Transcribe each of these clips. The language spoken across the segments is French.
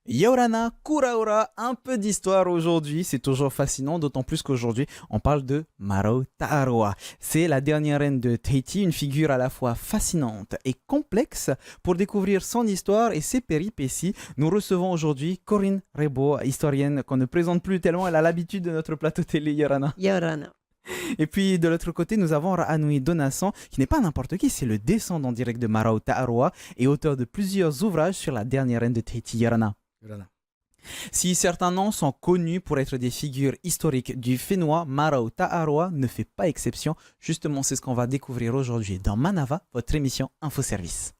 Yorana, Kuraura, un peu d'histoire aujourd'hui, c'est toujours fascinant, d'autant plus qu'aujourd'hui on parle de Maro Ta'aroa. C'est la dernière reine de Tahiti, une figure à la fois fascinante et complexe. Pour découvrir son histoire et ses péripéties, nous recevons aujourd'hui Corinne Rebo, historienne qu'on ne présente plus tellement, elle a l'habitude de notre plateau télé Yorana. Yorana. Et puis de l'autre côté, nous avons Ra'anoui Donassan, qui n'est pas n'importe qui, c'est le descendant direct de Maro Ta'aroa et auteur de plusieurs ouvrages sur la dernière reine de Tahiti, Yorana. Voilà. Si certains noms sont connus pour être des figures historiques du Fénois, Maro Ta'aroa ne fait pas exception. Justement, c'est ce qu'on va découvrir aujourd'hui dans Manava, votre émission Infoservice.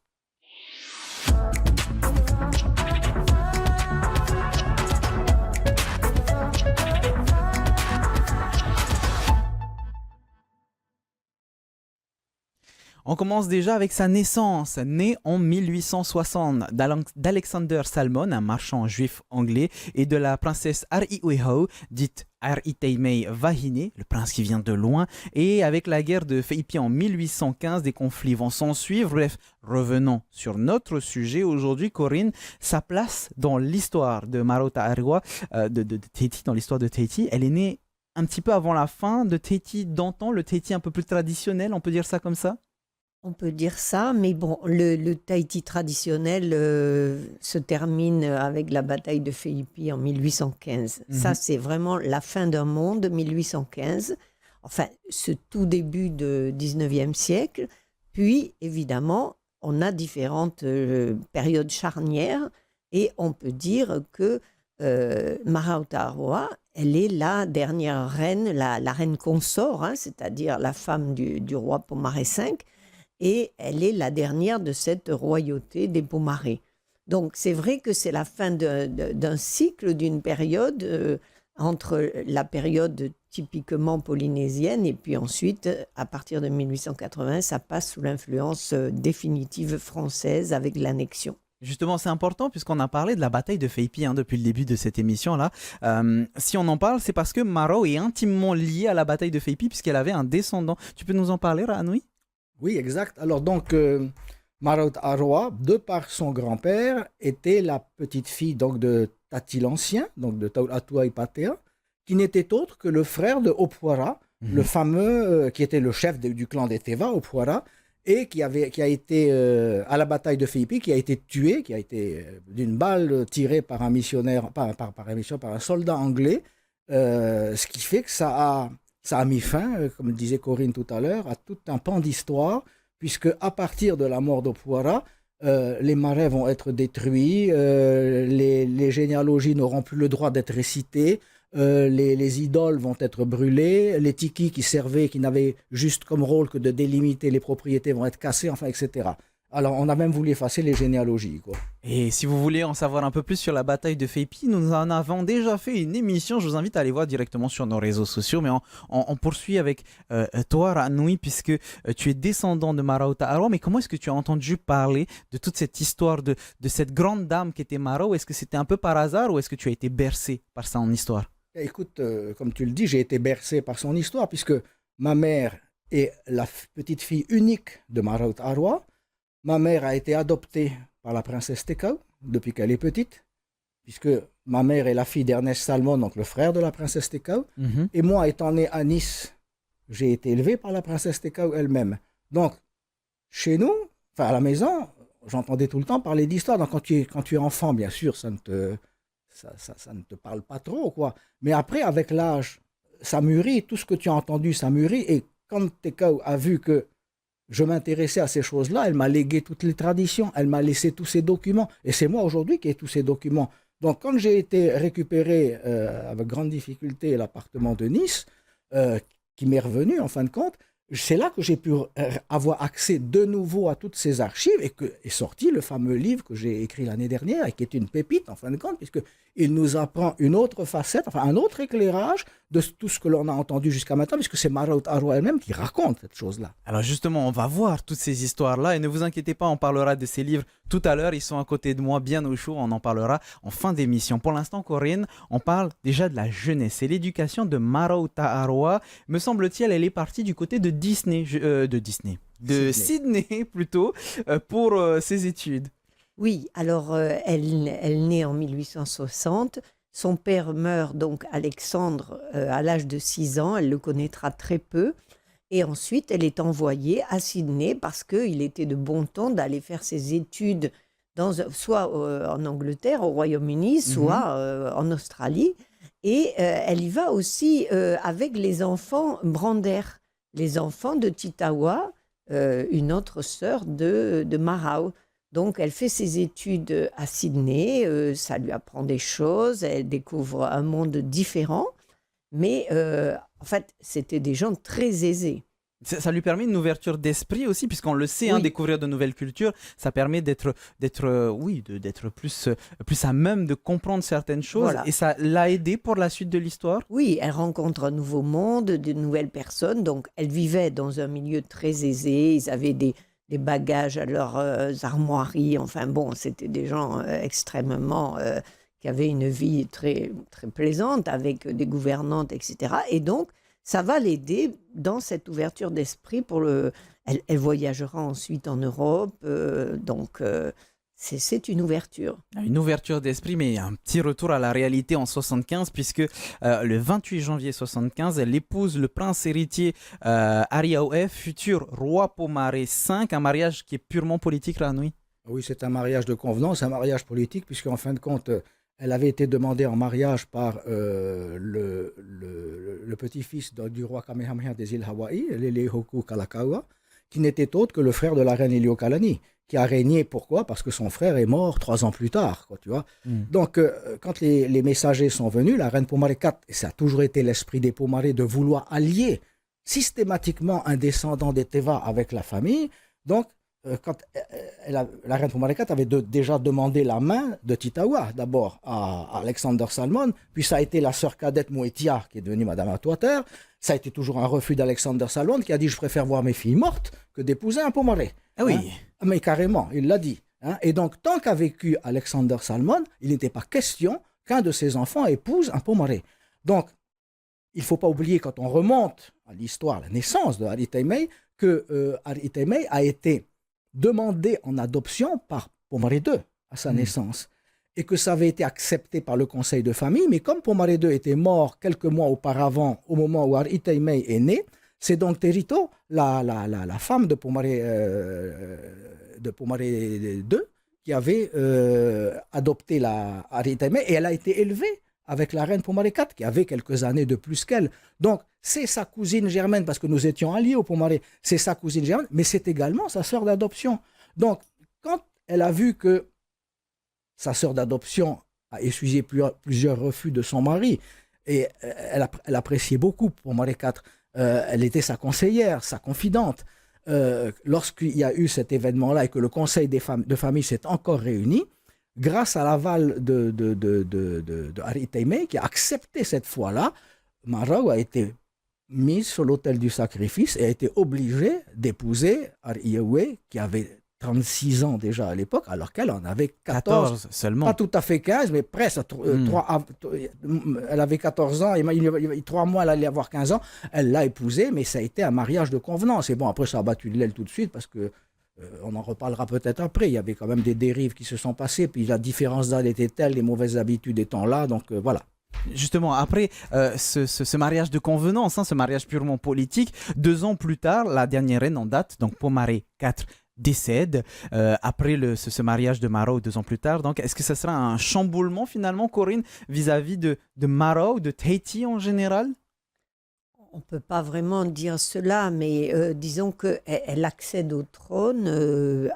On commence déjà avec sa naissance. Né en 1860 d'Alexander Salmon, un marchand juif anglais, et de la princesse Ari'iweho, dite Ariteimei Wahine, le prince qui vient de loin, et avec la guerre de Feipi en 1815, des conflits vont s'en suivre. Bref, revenons sur notre sujet aujourd'hui, Corinne, sa place dans l'histoire de Maro Ta'aroa, de Tahiti, dans l'histoire de Tahiti. Elle est née un petit peu avant la fin de Tahiti d'antan, le Tahiti un peu plus traditionnel, on peut dire ça comme ça? On peut dire ça, mais bon, le Tahiti traditionnel se termine avec la bataille de Feipi en 1815. Ça, c'est vraiment la fin d'un monde, 1815. Enfin, ce tout début du 19e siècle. Puis, évidemment, on a différentes périodes charnières et on peut dire que Maro Ta'aroa, elle est la dernière reine, la reine consort, hein, c'est-à-dire la femme du roi Pomaré V. Et elle est la dernière de cette royauté des Pomaré. Donc c'est vrai que c'est la fin d'un cycle, d'une période entre la période typiquement polynésienne et puis ensuite, à partir de 1880, ça passe sous l'influence définitive française avec l'annexion. Justement, c'est important puisqu'on a parlé de la bataille de Feipi depuis le début de cette émission-là. Si on en parle, c'est parce que Maro est intimement liée à la bataille de Feipi puisqu'elle avait un descendant. Tu peux nous en parler, Ra'anoui? Oui, exact. Alors donc, Maro Ta'aroa, de par son grand-père, était la petite fille donc, de Tati l'Ancien, donc de Taulatua Ipatea, qui n'était autre que le frère de Opoara, le fameux, qui était le chef du clan des Teva, Opoara, et qui a été à la bataille de Feipi, qui a été tué, qui a été d'une balle tirée par un missionnaire, par un soldat anglais, ce qui fait que ça a mis fin, comme disait Corinne tout à l'heure, à tout un pan d'histoire, puisque à partir de la mort d'Opuara, les marais vont être détruits, les généalogies n'auront plus le droit d'être récitées, les idoles vont être brûlées, les tikis qui n'avaient juste comme rôle que de délimiter les propriétés vont être cassés, enfin, etc. Alors, on a même voulu effacer les généalogies, quoi. Et si vous voulez en savoir un peu plus sur la bataille de Feipi, nous en avons déjà fait une émission. Je vous invite à aller voir directement sur nos réseaux sociaux. Mais on poursuit avec toi, Ra'anoui, puisque tu es descendant de Maro Ta'aroa. Mais comment est-ce que tu as entendu parler de toute cette histoire de cette grande dame qui était Maro? Est-ce que c'était un peu par hasard ou est-ce que tu as été bercé par son histoire? Écoute, comme tu le dis, j'ai été bercé par son histoire, puisque ma mère est la petite fille unique de Maro Ta'aroa. Ma mère a été adoptée par la princesse Tekau depuis qu'elle est petite, puisque ma mère est la fille d'Ernest Salmon, donc le frère de la princesse Tekau. Et moi, étant né à Nice, j'ai été élevé par la princesse Tekau elle-même. Donc, chez nous, enfin à la maison, j'entendais tout le temps parler d'histoire. Donc, quand tu es enfant, bien sûr, ça ne te parle pas trop, quoi. Mais après, avec l'âge, ça mûrit, tout ce que tu as entendu, ça mûrit. Et quand Tekau a vu que je m'intéressais à ces choses-là, elle m'a légué toutes les traditions, elle m'a laissé tous ces documents, et c'est moi aujourd'hui qui ai tous ces documents. Donc quand j'ai été récupéré avec grande difficulté l'appartement de Nice, qui m'est revenu en fin de compte, c'est là que j'ai pu avoir accès de nouveau à toutes ces archives et que est sorti le fameux livre que j'ai écrit l'année dernière et qui est une pépite en fin de compte, puisqu'il nous apprend une autre facette, enfin un autre éclairage de tout ce que l'on a entendu jusqu'à maintenant, puisque c'est Maro Ta'aroa elle-même qui raconte cette chose-là. Alors justement, on va voir toutes ces histoires-là et ne vous inquiétez pas, on parlera de ces livres tout à l'heure. Ils sont à côté de moi, bien au chaud. On en parlera en fin d'émission. Pour l'instant, Corinne, on parle déjà de la jeunesse et l'éducation de Maro Ta'aroa. Me semble-t-il, elle est partie du côté de Disney, de Sydney plutôt, pour ses études. Oui, alors elle naît en 1860. Son père meurt donc Alexandre à l'âge de 6 ans. Elle le connaîtra très peu. Et ensuite, elle est envoyée à Sydney parce qu'il était de bon ton d'aller faire ses études soit en Angleterre, au Royaume-Uni, Mhm. soit en Australie. Et elle y va aussi avec les enfants Brander, les enfants de Titawa, une autre sœur de Marau. Donc, elle fait ses études à Sydney, ça lui apprend des choses, elle découvre un monde différent, mais en fait, c'était des gens très aisés. Ça lui permet une ouverture d'esprit aussi, puisqu'on le sait, hein, Oui, découvrir de nouvelles cultures, ça permet d'être plus à même de comprendre certaines choses, voilà. et ça l'a aidé pour la suite de l'histoire. Oui, elle rencontre un nouveau monde, de nouvelles personnes. Donc, elle vivait dans un milieu très aisé. Ils avaient des bagages à leurs armoiries. Enfin bon, c'était des gens extrêmement qui avaient une vie très, très plaisante avec des gouvernantes, etc. Et donc, ça va l'aider dans cette ouverture d'esprit pour le. Elle voyagera ensuite en Europe. C'est une ouverture. Une ouverture d'esprit, mais un petit retour à la réalité en 75, puisque le 28 janvier 75, elle épouse le prince héritier Ariaoef, futur roi Pomaré V, un mariage qui est purement politique, Ranoui. Oui, c'est un mariage de convenance, un mariage politique, puisqu'en fin de compte, elle avait été demandée en mariage par le petit-fils du roi Kamehameha des îles Hawaï, Lelehoku Kalakaua, qui n'était autre que le frère de la reine Iliokalani, qui a régné. Pourquoi? Parce que son frère est mort 3 ans plus tard, quoi, tu vois. Mm. Donc, quand les messagers sont venus, la reine Pomaré IV, et ça a toujours été l'esprit des Pomaré de vouloir allier systématiquement un descendant des Teva avec la famille, donc quand la reine Pomaré IV avait déjà demandé la main de Titawa, d'abord à Alexander Salmon, puis ça a été la sœur cadette Moetia, qui est devenue Madame Atwater. Ça a été toujours un refus d'Alexander Salmon, qui a dit: je préfère voir mes filles mortes que d'épouser un Pomaré. Ah Hein. oui. Mais carrément, il l'a dit. Hein. Et donc, tant qu'a vécu Alexander Salmon, il n'était pas question qu'un de ses enfants épouse un Pomaré. Donc, il ne faut pas oublier, quand on remonte à l'histoire, la naissance de Harry Taimei, que Harry Taimei a été demandé en adoption par Pomaré II à sa Mm. naissance, et que ça avait été accepté par le conseil de famille, mais comme Pomaré II était mort quelques mois auparavant, au moment où Harry Taimei est né, c'est donc Terito, la femme de Pomaré II, qui avait adopté Harry Taimei, et elle a été élevée avec la reine Pomaré IV, qui avait quelques années de plus qu'elle. Donc, c'est sa cousine germaine, parce que nous étions alliés au Pomaré, c'est sa cousine germaine, mais c'est également sa sœur d'adoption. Donc, quand elle a vu que sa sœur d'adoption a essuyé plusieurs refus de son mari, et elle appréciait beaucoup Pomaré IV, elle était sa conseillère, sa confidente. Lorsqu'il y a eu cet événement-là et que le conseil de famille s'est encore réuni, grâce à l'aval de Harry Taimei, qui a accepté cette fois-là, Marau a été mise sur l'autel du sacrifice et a été obligée d'épouser Ariyewe, qui avait 36 ans déjà à l'époque, alors qu'elle en avait 14. 14 seulement. Pas tout à fait 15, mais presque. Elle avait 14 ans, et 3 mois, elle allait avoir 15 ans. Elle l'a épousé, mais ça a été un mariage de convenance. Et bon, après, ça a battu de l'aile tout de suite, parce que on en reparlera peut-être après. Il y avait quand même des dérives qui se sont passées, puis la différence d'âge était telle, les mauvaises habitudes étant là, donc voilà. Justement, après ce mariage de convenance, hein, ce mariage purement politique, 2 ans plus tard, la dernière reine en date, donc Pomaré IV, décède après ce mariage de Marau 2 ans plus tard. Donc, est-ce que ça sera un chamboulement finalement, Corinne, vis-à-vis de Marau, de Tahiti en général? On ne peut pas vraiment dire cela, mais disons qu'elle accède au trône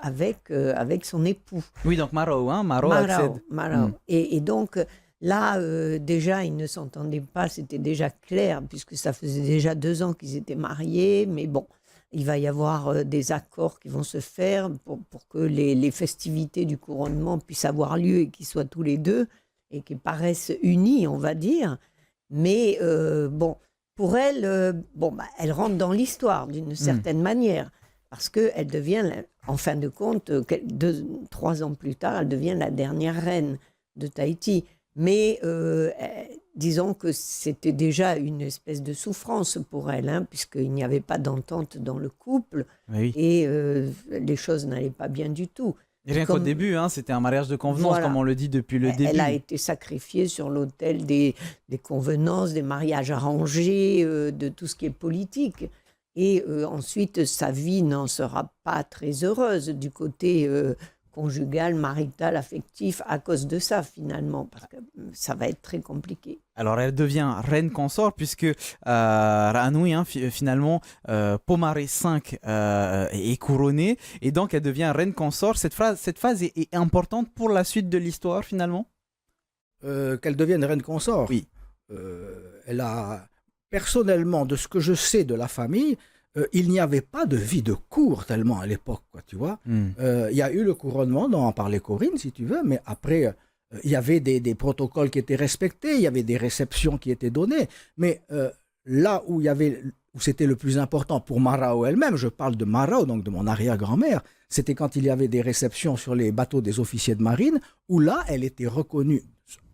avec son époux. Oui, donc Marau, hein, Marau accède. Marau. Mm. Et donc là, déjà, ils ne s'entendaient pas, c'était déjà clair, puisque ça faisait déjà 2 ans qu'ils étaient mariés, mais bon, il va y avoir des accords qui vont se faire pour que les festivités du couronnement puissent avoir lieu et qu'ils soient tous les deux, et qu'ils paraissent unis, on va dire. Mais bon, pour elle, elle rentre dans l'histoire d'une certaine manière, parce qu'elle devient, en fin de compte, 3 ans plus tard, elle devient la dernière reine de Tahiti. Mais disons que c'était déjà une espèce de souffrance pour elle, hein, puisqu'il n'y avait pas d'entente dans le couple, Oui. et les choses n'allaient pas bien du tout. Et rien qu'au Comme- début, hein, c'était un mariage de convenance, Voilà. comme on le dit depuis le début. Elle a été sacrifiée sur l'autel des convenances, des mariages arrangés, de tout ce qui est politique. Et ensuite, sa vie n'en sera pas très heureuse du côté conjugal, marital, affectif, à cause de ça, finalement, parce que ça va être très compliqué. Alors, elle devient reine consort puisque Ra'anoui, hein, finalement, Pomaré V est couronné et donc elle devient reine consort. Cette phase est importante pour la suite de l'histoire, finalement. Qu'elle devienne reine consort. Oui. Elle a, personnellement, de ce que je sais de la famille, il n'y avait pas de vie de cour tellement à l'époque, quoi, tu vois. Il y a eu le couronnement dont en parlait Corinne, si tu veux, mais après, il y avait des protocoles qui étaient respectés, il y avait des réceptions qui étaient données, mais là où c'était le plus important pour Marao elle-même, je parle de Marao, donc de mon arrière-grand-mère, c'était quand il y avait des réceptions sur les bateaux des officiers de marine, où là, elle était reconnue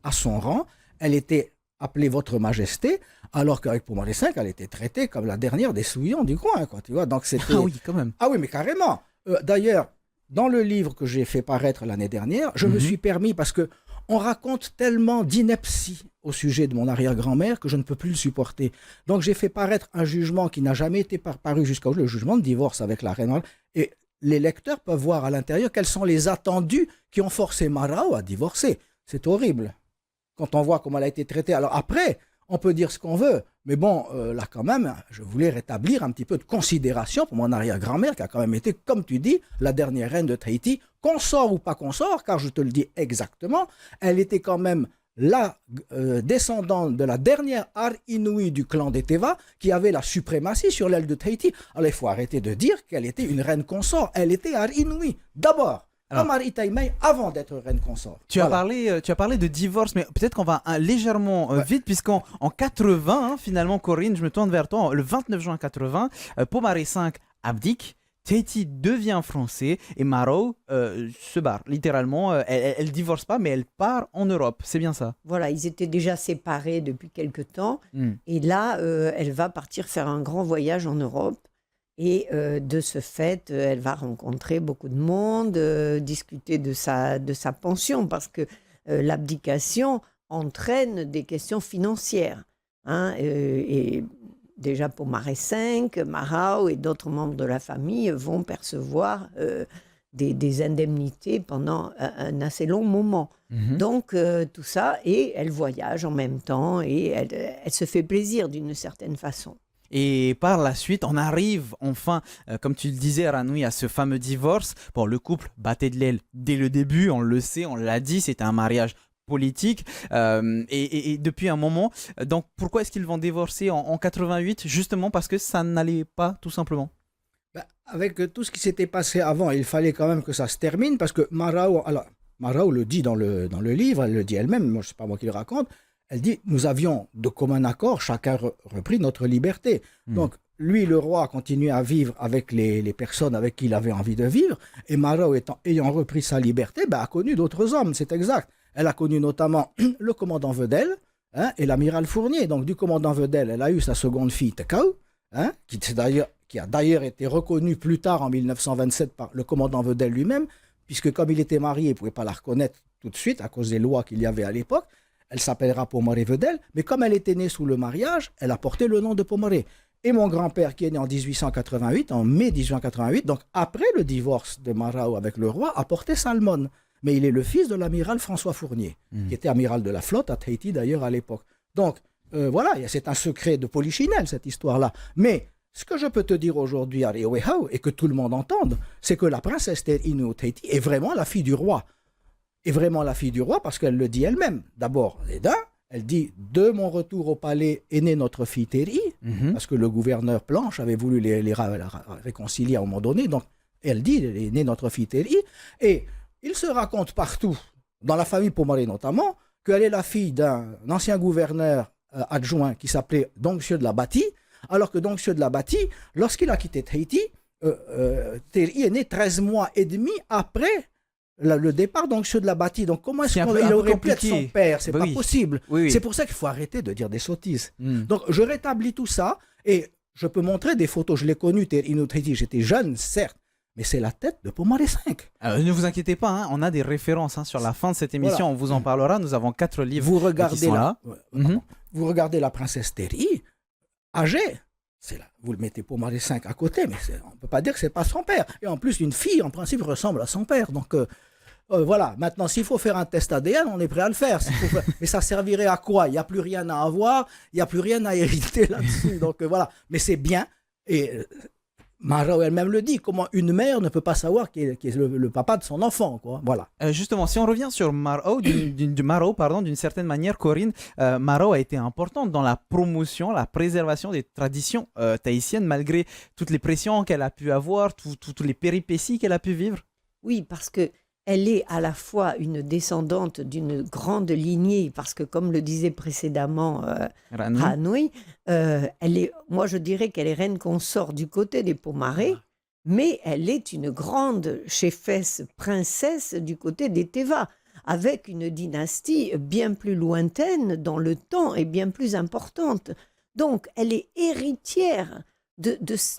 à son rang, elle était appelée Votre Majesté, alors qu'avec Pomaré V, elle était traitée comme la dernière des souillons du coin, quoi, tu vois. Donc c'était... Ah oui, quand même. Ah oui, mais carrément. D'ailleurs, dans le livre que j'ai fait paraître l'année dernière, je me suis permis, parce que on raconte tellement d'inepties au sujet de mon arrière-grand-mère que je ne peux plus le supporter. Donc j'ai fait paraître un jugement qui n'a jamais été paru jusqu'à aujourd'hui, le jugement de divorce avec la reine. Et les lecteurs peuvent voir à l'intérieur quels sont les attendus qui ont forcé Marao à divorcer. C'est horrible quand on voit comment elle a été traitée. Alors après, on peut dire ce qu'on veut, mais bon, là quand même, je voulais rétablir un petit peu de considération pour mon arrière-grand-mère qui a quand même été, comme tu dis, la dernière reine de Tahiti, consort ou pas consort, car je te le dis exactement, elle était quand même la descendante de la dernière Ar-Inouï du clan des Teva qui avait la suprématie sur l'aile de Tahiti. Alors il faut arrêter de dire qu'elle était une reine consort, elle était Ar-Inouï, d'abord. Comme Ar-Itaïmei avant d'être reine consort. Tu as parlé de divorce, mais peut-être qu'on va légèrement vite, puisqu'en 80, hein, finalement, Corinne, je me tourne vers toi, le 29 juin 80, Pomaré V abdique, Tahiti devient français et Marao se barre. Littéralement, elle divorce pas, mais elle part en Europe. C'est bien ça. Voilà, ils étaient déjà séparés depuis quelque temps. Et là, elle va partir faire un grand voyage en Europe. Et de ce fait, elle va rencontrer beaucoup de monde, discuter de sa pension, parce que l'abdication entraîne des questions financières. Hein, et déjà pour Pomaré V, Marao et d'autres membres de la famille vont percevoir des indemnités pendant un assez long moment. Donc tout ça, et elle voyage en même temps, et elle se fait plaisir d'une certaine façon. Et par la suite, on arrive enfin, comme tu le disais, Ra'anoui, à ce fameux divorce. Bon, le couple battait de l'aile dès le début, on le sait, on l'a dit, c'était un mariage politique. Et depuis un moment, donc pourquoi est-ce qu'ils vont divorcer en 88? Justement parce que ça n'allait pas, tout simplement. Avec tout ce qui s'était passé avant, il fallait quand même que ça se termine, parce que Marao le dit dans le livre, elle le dit elle-même, moi, c'est pas moi qui le raconte. Elle dit, nous avions de commun accord, chacun repris notre liberté. Donc, lui, le roi, continuait à vivre avec les personnes avec qui il avait envie de vivre, et Marao, ayant repris sa liberté, a connu d'autres hommes, c'est exact. Elle a connu notamment le commandant Vedel, hein, et l'amiral Fournier. Donc, du commandant Vedel, elle a eu sa seconde fille, Tekau, hein, qui a d'ailleurs été reconnue plus tard, en 1927, par le commandant Vedel lui-même, puisque comme il était marié, il ne pouvait pas la reconnaître tout de suite, à cause des lois qu'il y avait à l'époque. Elle s'appellera Pomaré Vedel, mais comme elle était née sous le mariage, elle a porté le nom de Pomaré. Et mon grand-père, qui est né en 1888, en mai 1888, donc après le divorce de Marao avec le roi, a porté Salmon. Mais il est le fils de l'amiral François Fournier, qui était amiral de la flotte à Tahiti d'ailleurs à l'époque. Donc voilà, c'est un secret de polichinelle cette histoire-là. Mais ce que je peux te dire aujourd'hui à Rioweho, et que tout le monde entende, c'est que la princesse Ter-Inu Tahiti est vraiment la fille du roi. Est vraiment la fille du roi parce qu'elle le dit elle-même. D'abord, elle dit « De mon retour au palais est née notre fille Teri », parce que le gouverneur Planche avait voulu les réconcilier à un moment donné. Donc, elle dit « est née notre fille Teri ». Et il se raconte partout, dans la famille Pomaré notamment, qu'elle est la fille d'un ancien gouverneur adjoint qui s'appelait Dongsieu de la Bâtie, alors que Dongsieu de la Bâtie, lorsqu'il a quitté Tahiti, Teri est né 13 mois et demi après le départ d'Dongsieu de la Bâtie. Donc comment est-ce qu'il aurait pu être son père? C'est pas possible. Oui. C'est pour ça qu'il faut arrêter de dire des sottises. Donc je rétablis tout ça et je peux montrer des photos. Je l'ai connu, Ter-Inu Tahiti, j'étais jeune, certes, mais c'est la tête de Pomaré V. Ne vous inquiétez pas, hein, on a des références sur la fin de cette émission, Voilà. on vous en parlera. Nous avons 4 livres Vous qui regardez, sont là. Mhm. vous regardez la princesse Terry, âgée. Vous le mettez Pomaré V à côté, mais on ne peut pas dire que ce n'est pas son père. Et en plus, une fille, en principe, ressemble à son père. Donc, voilà. Maintenant, s'il faut faire un test ADN, on est prêt à le faire. Mais ça servirait à quoi? Il n'y a plus rien à avoir, il n'y a plus rien à hériter là-dessus. Donc, voilà. Mais c'est bien. Et Marot elle-même le dit, comment une mère ne peut pas savoir qui est le papa de son enfant, quoi. Voilà. Justement, si on revient sur Marot, d'une certaine manière, Corinne, Marot a été importante dans la promotion, la préservation des traditions tahitiennes, malgré toutes les pressions qu'elle a pu avoir, toutes les péripéties qu'elle a pu vivre. Oui, parce que elle est à la fois une descendante d'une grande lignée, parce que comme le disait précédemment Ranui, moi je dirais qu'elle est reine consort du côté des Pomaré, mais elle est une grande chefesse, princesse du côté des Teva, avec une dynastie bien plus lointaine dans le temps et bien plus importante. Donc elle est héritière de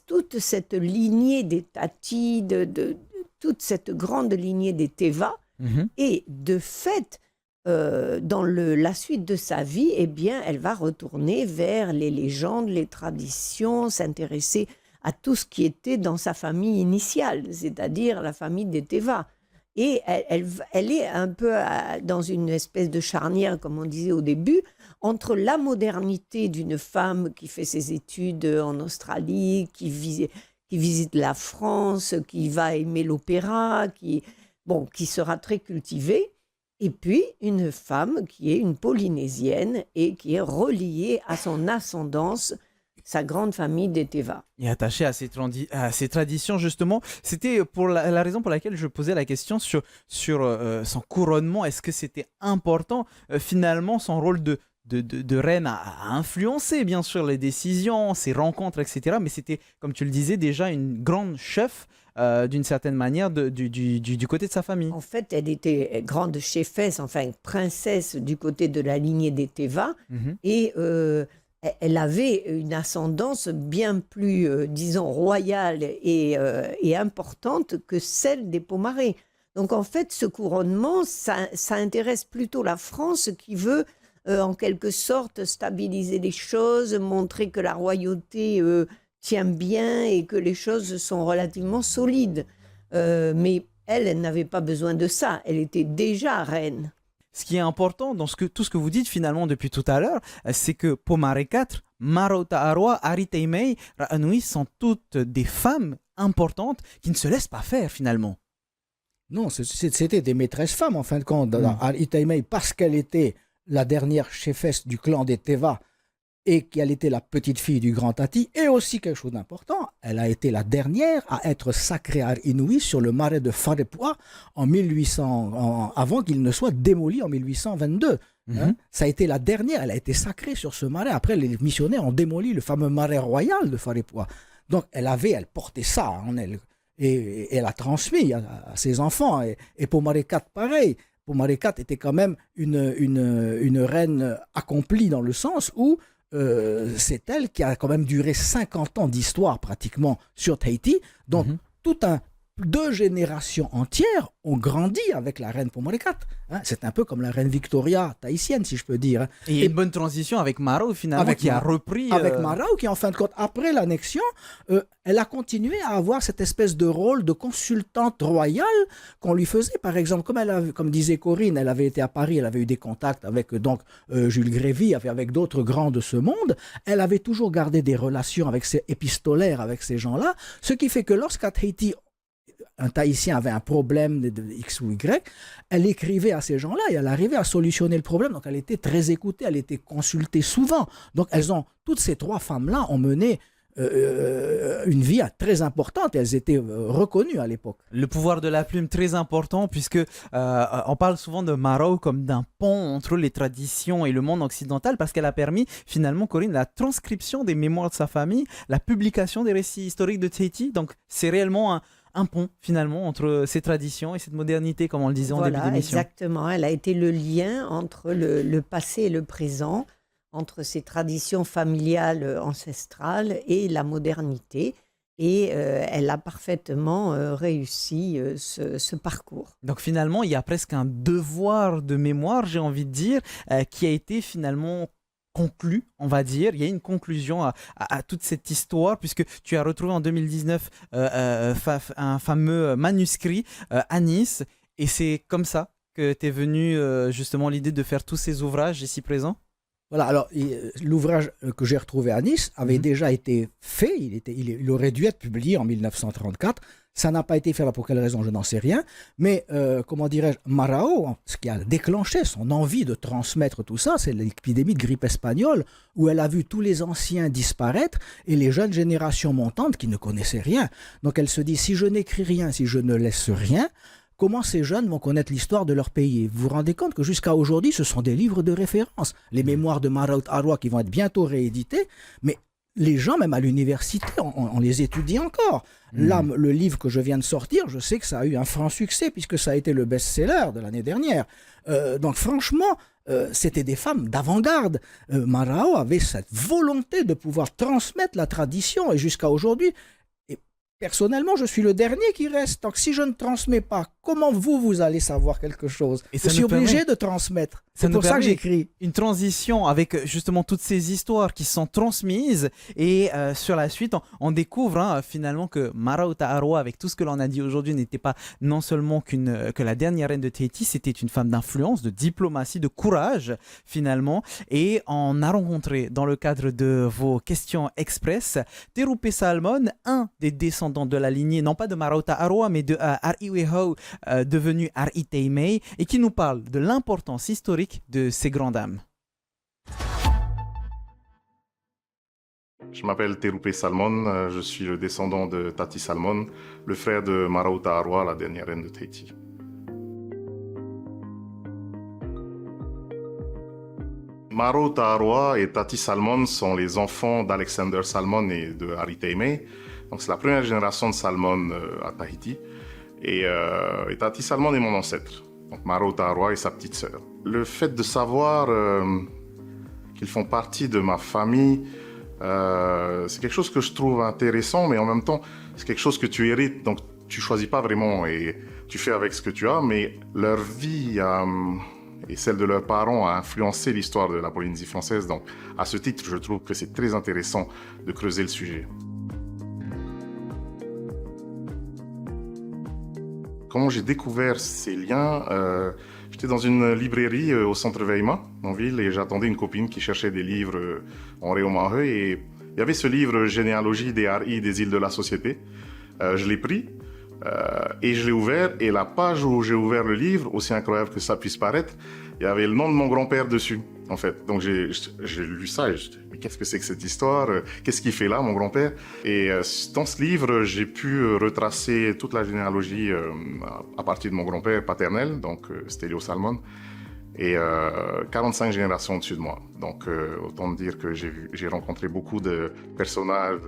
toute cette lignée des Tati, de toute cette grande lignée des Teva, et de fait, dans la suite de sa vie, eh bien, elle va retourner vers les légendes, les traditions, s'intéresser à tout ce qui était dans sa famille initiale, c'est-à-dire la famille des Teva. Et elle est un peu dans une espèce de charnière, comme on disait au début, entre la modernité d'une femme qui fait ses études en Australie, qui visite la France, qui va aimer l'opéra, qui sera très cultivée, et puis une femme qui est une Polynésienne et qui est reliée à son ascendance, sa grande famille des Teva. Et attaché à ces traditions, justement. C'était pour la raison pour laquelle je posais la question sur son couronnement. Est-ce que c'était important, finalement, son rôle de reine a influencé bien sûr les décisions, ses rencontres, etc. Mais c'était, comme tu le disais, déjà une grande chef d'une certaine manière du côté de sa famille. En fait, elle était grande chefesse, enfin princesse du côté de la lignée des Teva, et elle avait une ascendance bien plus, disons, royale et importante que celle des Pomaré. Donc en fait, ce couronnement, ça intéresse plutôt la France qui veut en quelque sorte stabiliser les choses, montrer que la royauté tient bien et que les choses sont relativement solides. Mais elle n'avait pas besoin de ça, elle était déjà reine. Ce qui est important dans tout ce que vous dites finalement depuis tout à l'heure, c'est que Pomaré IV, Marot Ta'aroa, Aritaimei, Ra'anui sont toutes des femmes importantes qui ne se laissent pas faire finalement. Non, c'était des maîtresses femmes en fin de compte. Aritaimei, parce qu'elle était la dernière chefesse du clan des Teva et qu'elle était la petite fille du grand Tati, et aussi quelque chose d'important, elle a été la dernière à être sacrée à Inouï sur le marais de Wharepoa en 1800, avant qu'il ne soit démoli en 1822. Ça a été la dernière, elle a été sacrée sur ce marais. Après, les missionnaires ont démoli le fameux marais royal de Wharepoa. Donc, elle portait ça en elle, et elle a transmis à ses enfants, et Pomaré IV, pareil. Pomaré IV était quand même une reine accomplie dans le sens où c'est elle qui a quand même duré 50 ans d'histoire pratiquement sur Tahiti. Donc, deux générations entières ont grandi avec la reine Pomaré IV. C'est un peu comme la reine Victoria tahitienne, si je peux dire. Et une bonne transition avec Marot, finalement, qui a repris... Avec Marot, qui en fin de compte, après l'annexion, elle a continué à avoir cette espèce de rôle de consultante royale qu'on lui faisait. Par exemple, comme disait Corinne, elle avait été à Paris, elle avait eu des contacts avec Jules Grévy, avec d'autres grands de ce monde. Elle avait toujours gardé des relations épistolaires avec ces gens-là, ce qui fait que lorsqu'à Tahiti, un Tahitien avait un problème de X ou Y, elle écrivait à ces gens-là et elle arrivait à solutionner le problème. Donc, elle était très écoutée, elle était consultée souvent. Donc, toutes ces trois femmes-là ont mené une vie très importante et elles étaient reconnues à l'époque. Le pouvoir de la plume très important puisque on parle souvent de Marot comme d'un pont entre les traditions et le monde occidental parce qu'elle a permis finalement, Corinne, la transcription des mémoires de sa famille, la publication des récits historiques de Tahiti. Donc c'est réellement un pont finalement entre ces traditions et cette modernité, comme on le disait en début d'émission. Exactement, elle a été le lien entre le passé et le présent, entre ces traditions familiales ancestrales et la modernité. Et elle a parfaitement réussi ce parcours. Donc finalement, il y a presque un devoir de mémoire, j'ai envie de dire, qui a été finalement conclu, on va dire. Il y a une conclusion à toute cette histoire, puisque tu as retrouvé en 2019 un fameux manuscrit à Nice, et c'est comme ça que t'es venu justement l'idée de faire tous ces ouvrages ici présents. Voilà, alors l'ouvrage que j'ai retrouvé à Nice avait déjà été fait, il aurait dû être publié en 1934. Ça n'a pas été fait, là, pour quelle raison, je n'en sais rien. Mais, comment dirais-je, Marao, ce qui a déclenché son envie de transmettre tout ça, c'est l'épidémie de grippe espagnole, où elle a vu tous les anciens disparaître et les jeunes générations montantes qui ne connaissaient rien. Donc elle se dit, si je n'écris rien, si je ne laisse rien, comment ces jeunes vont connaître l'histoire de leur pays? Vous vous rendez compte que jusqu'à aujourd'hui, ce sont des livres de référence. Les mémoires de Maraout Arwa qui vont être bientôt réédités, mais les gens, même à l'université, on les étudie encore. Là, le livre que je viens de sortir, je sais que ça a eu un franc succès puisque ça a été le best-seller de l'année dernière. Donc franchement, c'était des femmes d'avant-garde. Marao avait cette volonté de pouvoir transmettre la tradition et jusqu'à aujourd'hui. Personnellement, je suis le dernier qui reste. Donc, si je ne transmets pas, comment vous allez savoir quelque chose? Je suis obligé de transmettre. C'est pour ça que j'écris. Une transition avec justement toutes ces histoires qui sont transmises et sur la suite, on découvre finalement que Maraout Arwa, avec tout ce que l'on a dit aujourd'hui, n'était pas non seulement que la dernière reine de Tahiti, c'était une femme d'influence, de diplomatie, de courage finalement. Et on a rencontré dans le cadre de vos questions express Terupe Salmon, un des descendants de la lignée, non pas de Maraout Arwa, mais de Ariweho, devenu Ari Teimei, et qui nous parle de l'importance historique de ces grandes dames. Je m'appelle Terupe Salmon, je suis le descendant de Tati Salmon, le frère de Maraout Arwa, la dernière reine de Tahiti. Maraout Arwa et Tati Salmon sont les enfants d'Alexander Salmon et de Ari Teimei. Donc c'est la première génération de Salmon à Tahiti. Et Tati Salmon est mon ancêtre. Donc Maraout Arwa est sa petite sœur. Le fait de savoir qu'ils font partie de ma famille, c'est quelque chose que je trouve intéressant, mais en même temps, c'est quelque chose que tu hérites, donc tu choisis pas vraiment et tu fais avec ce que tu as, mais leur vie et celle de leurs parents a influencé l'histoire de la Polynésie française. Donc à ce titre, je trouve que c'est très intéressant de creuser le sujet. Comment j'ai découvert ces liens? J'étais dans une librairie au centre Veima, en ville, et j'attendais une copine qui cherchait des livres en Réomahe, et il y avait ce livre Généalogie des RI des îles de la société. Je l'ai pris et je l'ai ouvert, et la page où j'ai ouvert le livre, aussi incroyable que ça puisse paraître, il y avait le nom de mon grand-père dessus, en fait. Donc j'ai lu ça et je dis, mais qu'est-ce que c'est que cette histoire? Qu'est-ce qu'il fait là, mon grand-père? Et dans ce livre, j'ai pu retracer toute la généalogie à partir de mon grand-père paternel, donc Stélio Salmon, et 45 générations au-dessus de moi. Donc autant dire que j'ai rencontré beaucoup de personnages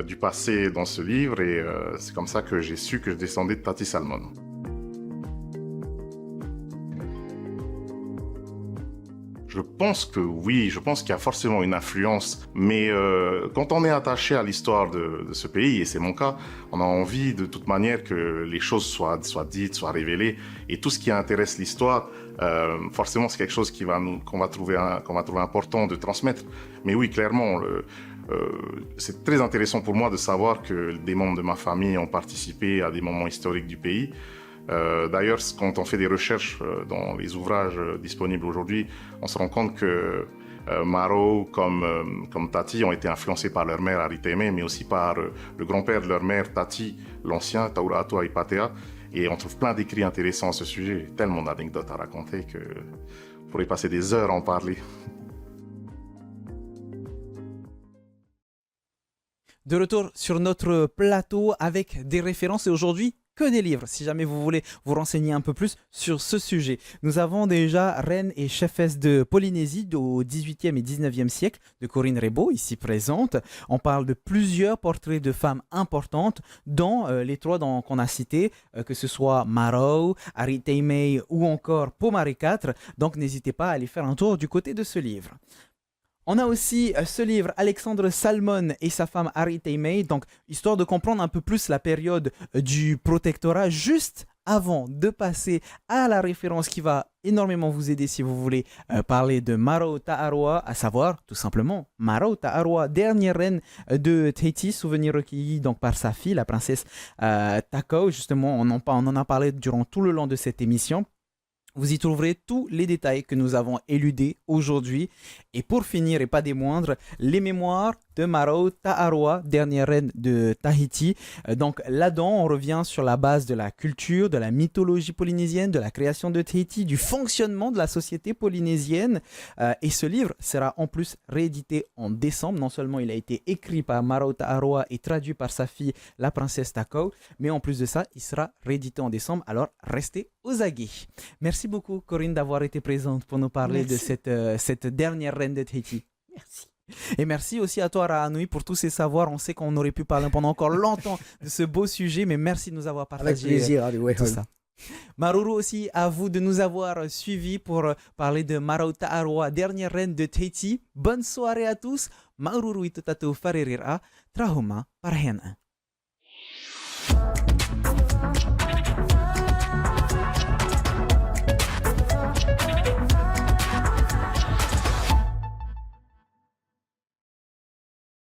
du passé dans ce livre, et c'est comme ça que j'ai su que je descendais de Tati Salmon. Je pense que oui, je pense qu'il y a forcément une influence, mais quand on est attaché à l'histoire de ce pays, et c'est mon cas, on a envie de toute manière que les choses soient dites, soient révélées, et tout ce qui intéresse l'histoire, forcément c'est quelque chose qu'on va trouver important de transmettre. Mais oui, clairement, c'est très intéressant pour moi de savoir que des membres de ma famille ont participé à des moments historiques du pays. D'ailleurs, quand on fait des recherches dans les ouvrages disponibles aujourd'hui, on se rend compte que Maraout comme Tati ont été influencés par leur mère Ari Teimei, mais aussi par le grand-père de leur mère Tati, l'ancien Tauratua Ipatea, et on trouve plein d'écrits intéressants à ce sujet, tellement d'anecdotes à raconter que on pourrait passer des heures à en parler. De retour sur notre plateau avec des références, et aujourd'hui que des livres, si jamais vous voulez vous renseigner un peu plus sur ce sujet. Nous avons déjà reine et chefesse de Polynésie au 18e et 19e siècle de Corinne Rebaud, ici présente. On parle de plusieurs portraits de femmes importantes, dont les trois qu'on a cités, que ce soit Maraout, Ari Teimei ou encore Pomare IV. Donc n'hésitez pas à aller faire un tour du côté de ce livre. On a aussi ce livre, Alexandre Salmon et sa femme Harry Taymay, donc histoire de comprendre un peu plus la période du protectorat, juste avant de passer à la référence qui va énormément vous aider si vous voulez parler de Maro Ta'arwa, à savoir tout simplement Maro Ta'arwa, dernière reine de Tahiti, souvenir recueilli donc par sa fille, la princesse Takao. Justement, on en a parlé durant tout le long de cette émission. Vous y trouverez tous les détails que nous avons éludés aujourd'hui. Et pour finir, et pas des moindres, les mémoires de Maro Ta'arwa, dernière reine de Tahiti. Donc là-dedans, on revient sur la base de la culture, de la mythologie polynésienne, de la création de Tahiti, du fonctionnement de la société polynésienne. Et ce livre sera en plus réédité en décembre. Non seulement il a été écrit par Maro Ta'arwa et traduit par sa fille, la princesse Takao, mais en plus de ça, il sera réédité en décembre. Alors restez aux aguets. Merci beaucoup, Corinne, d'avoir été présente pour nous parler de cette dernière reine de Tahiti. Merci. Et merci aussi à toi, Rahanui, pour tous ces savoirs. On sait qu'on aurait pu parler pendant encore longtemps de ce beau sujet, mais merci de nous avoir Avec partagé plaisir, tout ça. Maruru aussi, à vous de nous avoir suivis pour parler de Maro Ta'arwa, dernière reine de Tahiti. Bonne soirée à tous. Maruru itutato faririra, trahuma parhena.